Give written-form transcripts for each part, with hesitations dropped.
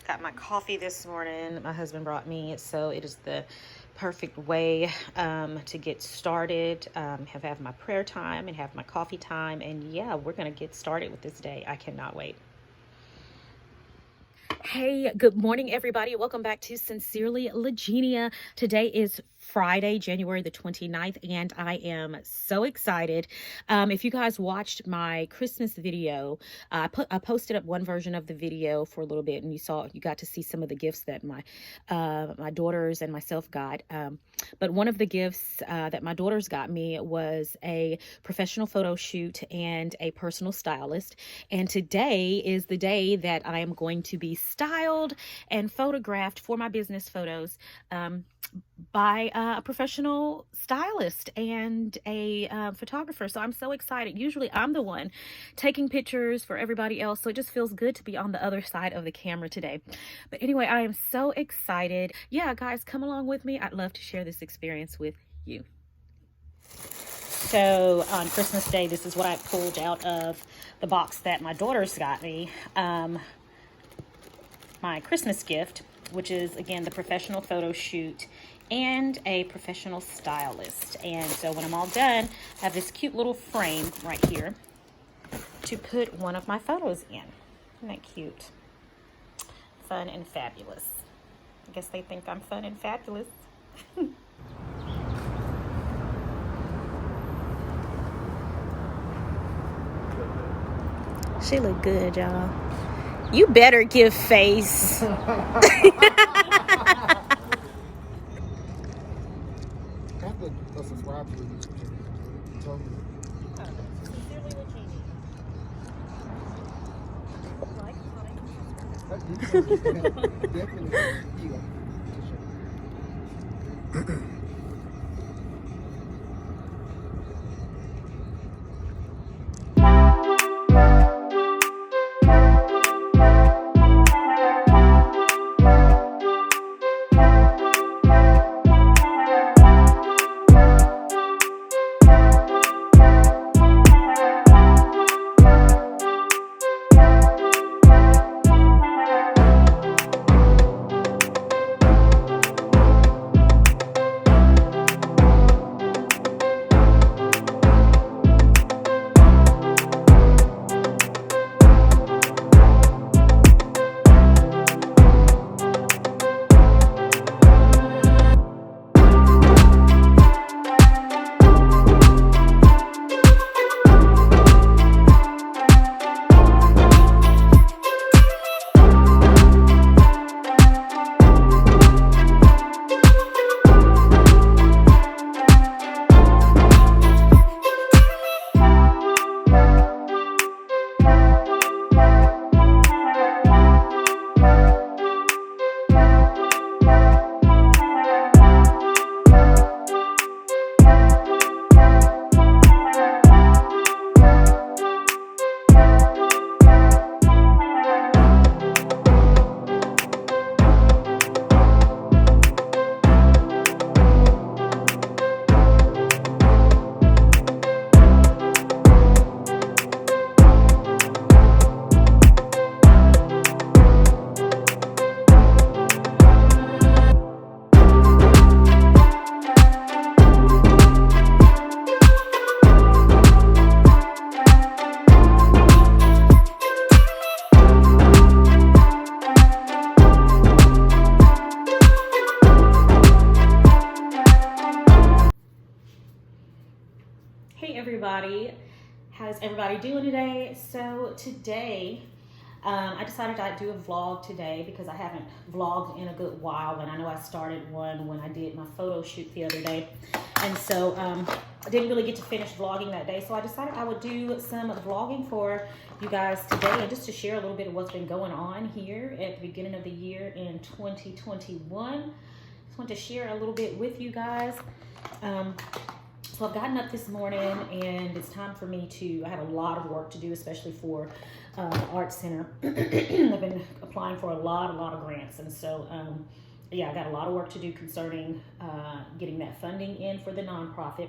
got my coffee this morning. My husband brought me, so it is the perfect way to get started. Have my prayer time and have my coffee time, and yeah, we're gonna get started with this day. I cannot wait. Hey, good morning, everybody. Welcome back to Sincerely Legenia. Today is Friday, January the 29th, and I am so excited. If you guys watched my Christmas video, I posted up one version of the video for a little bit, and you got to see some of the gifts that my daughters and myself got. But one of the gifts that my daughters got me was a professional photo shoot and a personal stylist. And today is the day that I am going to be styled and photographed for my business photos by a professional stylist and a photographer. So I'm so excited. Usually I'm the one taking pictures for everybody else, so it just feels good to be on the other side of the camera today. But anyway, I am so excited. Yeah, guys, come along with me. I'd love to share this experience with you. So on Christmas Day, this is what I pulled out of the box that my daughters got me. My Christmas gift, which is, again, the professional photo shoot and a professional stylist. And so when I'm all done, I have this cute little frame right here to put one of my photos in. Isn't that cute? Fun and fabulous. I guess they think I'm fun and fabulous. She look good, y'all. You better give face. Hey everybody, how's everybody doing today? So today, I decided I'd do a vlog today because I haven't vlogged in a good while, and I know I started one when I did my photo shoot the other day, and so I didn't really get to finish vlogging that day, so I decided I would do some vlogging for you guys today, and just to share a little bit of what's been going on here at the beginning of the year in 2021. Just want to share a little bit with you guys. So I've gotten up this morning and it's time for me I have a lot of work to do, especially for the Art Center. I've been applying for a lot of grants. And so, yeah, I got a lot of work to do concerning getting that funding in for the nonprofit.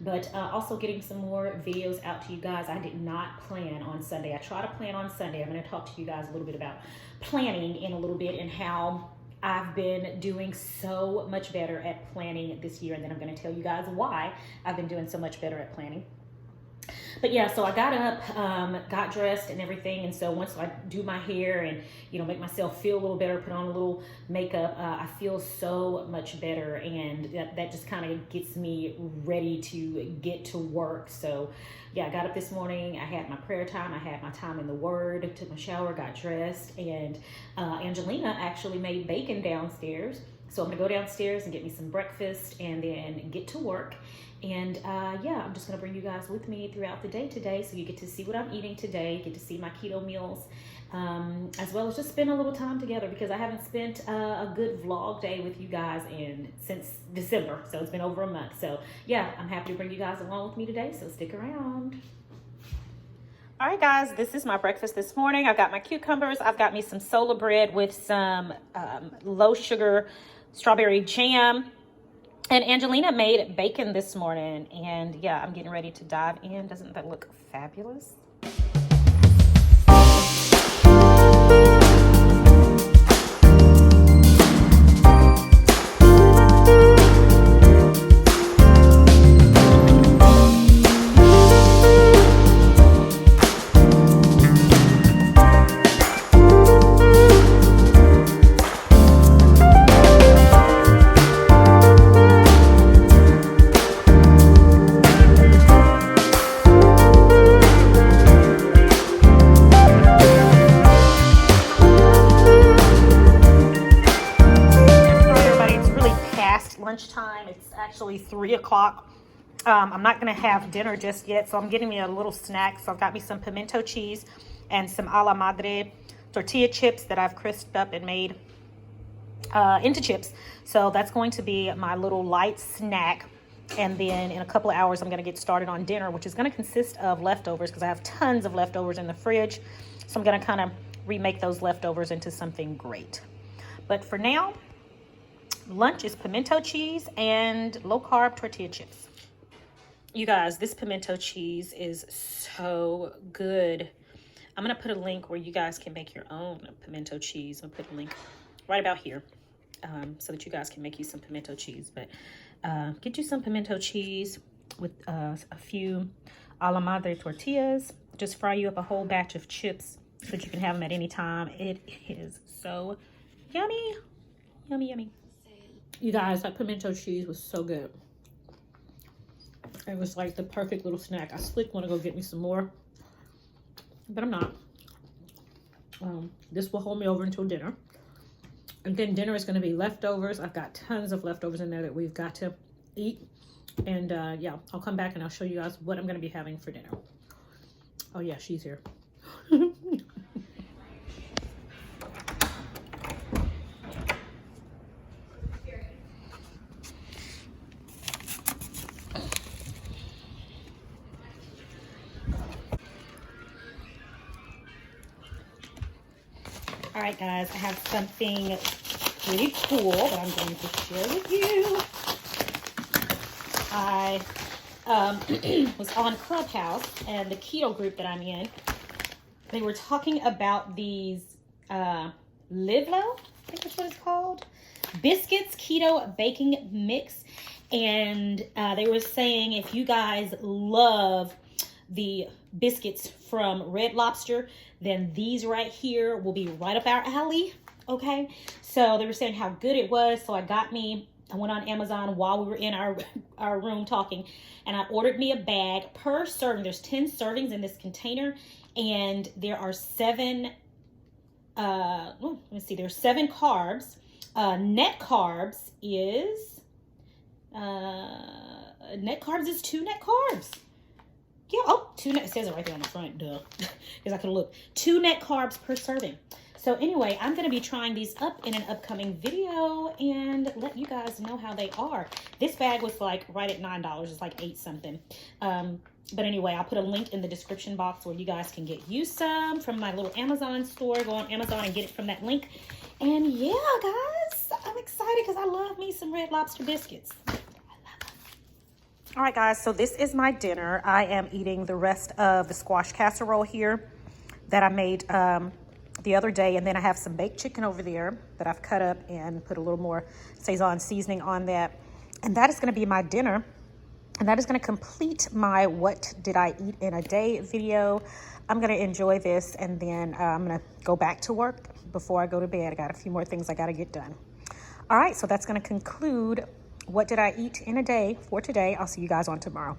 but also getting some more videos out to you guys. I did not plan on Sunday. I try to plan on Sunday. I'm going to talk to you guys a little bit about planning in a little bit and how I've been doing so much better at planning this year, and then I'm going to tell you guys why I've been doing so much better at planning. But yeah, so I got up, got dressed and everything. And so once I do my hair and, you know, make myself feel a little better, put on a little makeup, I feel so much better. And that just kind of gets me ready to get to work. So yeah, I got up this morning. I had my prayer time. I had my time in the Word, took my shower, got dressed. And Angelina actually made bacon downstairs. So I'm gonna go downstairs and get me some breakfast and then get to work. And yeah, I'm just gonna bring you guys with me throughout the day today, so you get to see what I'm eating today, get to see my keto meals, as well as just spend a little time together, because I haven't spent a good vlog day with you guys since December, so it's been over a month. So yeah, I'm happy to bring you guys along with me today, so stick around. All right, guys, this is my breakfast this morning. I've got my cucumbers. I've got me some sola bread with some low sugar strawberry jam. And Angelina made bacon this morning, and yeah, I'm getting ready to dive in. Doesn't that look fabulous? Lunchtime. It's actually 3 o'clock. I'm not going to have dinner just yet, so I'm getting me a little snack. So I've got me some pimento cheese and some a la madre tortilla chips that I've crisped up and made into chips. So that's going to be my little light snack. And then in a couple of hours, I'm going to get started on dinner, which is going to consist of leftovers, because I have tons of leftovers in the fridge. So I'm going to kind of remake those leftovers into something great. But for now, lunch is pimento cheese and low-carb tortilla chips. You guys, this pimento cheese is so good. I'm going to put a link where you guys can make your own pimento cheese. I'll put a link right about here so that you guys can make you some pimento cheese. But get you some pimento cheese with a few a la madre tortillas. Just fry you up a whole batch of chips so that you can have them at any time. It is so yummy. Yummy, yummy. You guys, that pimento cheese was so good. It was like the perfect little snack. I slick want to go get me some more, but I'm not. This will hold me over until dinner. And then dinner is going to be leftovers. I've got tons of leftovers in there that we've got to eat. And yeah, I'll come back and I'll show you guys what I'm going to be having for dinner. Oh yeah, she's here. All right, guys, I have something pretty cool that I'm going to share with you. I was on Clubhouse, and the keto group that I'm in, they were talking about these Live Low, I think that's what it's called, biscuits keto baking mix. And they were saying if you guys love the biscuits from Red Lobster, then these right here will be right up our alley. Okay, so they were saying how good it was. So I went on Amazon while we were in our room talking, and I ordered me a bag per serving. There's 10 servings in this container, and there are 7 there's 7 carbs. Net carbs is 2 net carbs. Yeah, oh, 2 net, it says it right there on the front, duh, because I could look. 2 net carbs per serving. So anyway, I'm going to be trying these up in an upcoming video and let you guys know how they are. This bag was like right at $9. It's like 8 something. But anyway, I'll put a link in the description box where you guys can get you some from my little Amazon store. Go on Amazon and get it from that link. And yeah, guys, I'm excited because I love me some Red Lobster biscuits. I love them. All right, guys, so this is my dinner. I am eating the rest of the squash casserole here that I made the other day, and then I have some baked chicken over there that I've cut up and put a little more Sazon seasoning on that. And that is going to be my dinner, and that is going to complete my what did I eat in a day video. I'm going to enjoy this, and then I'm going to go back to work before I go to bed. I got a few more things I got to get done. All right, so that's going to conclude what did I eat in a day for today. I'll see you guys on tomorrow.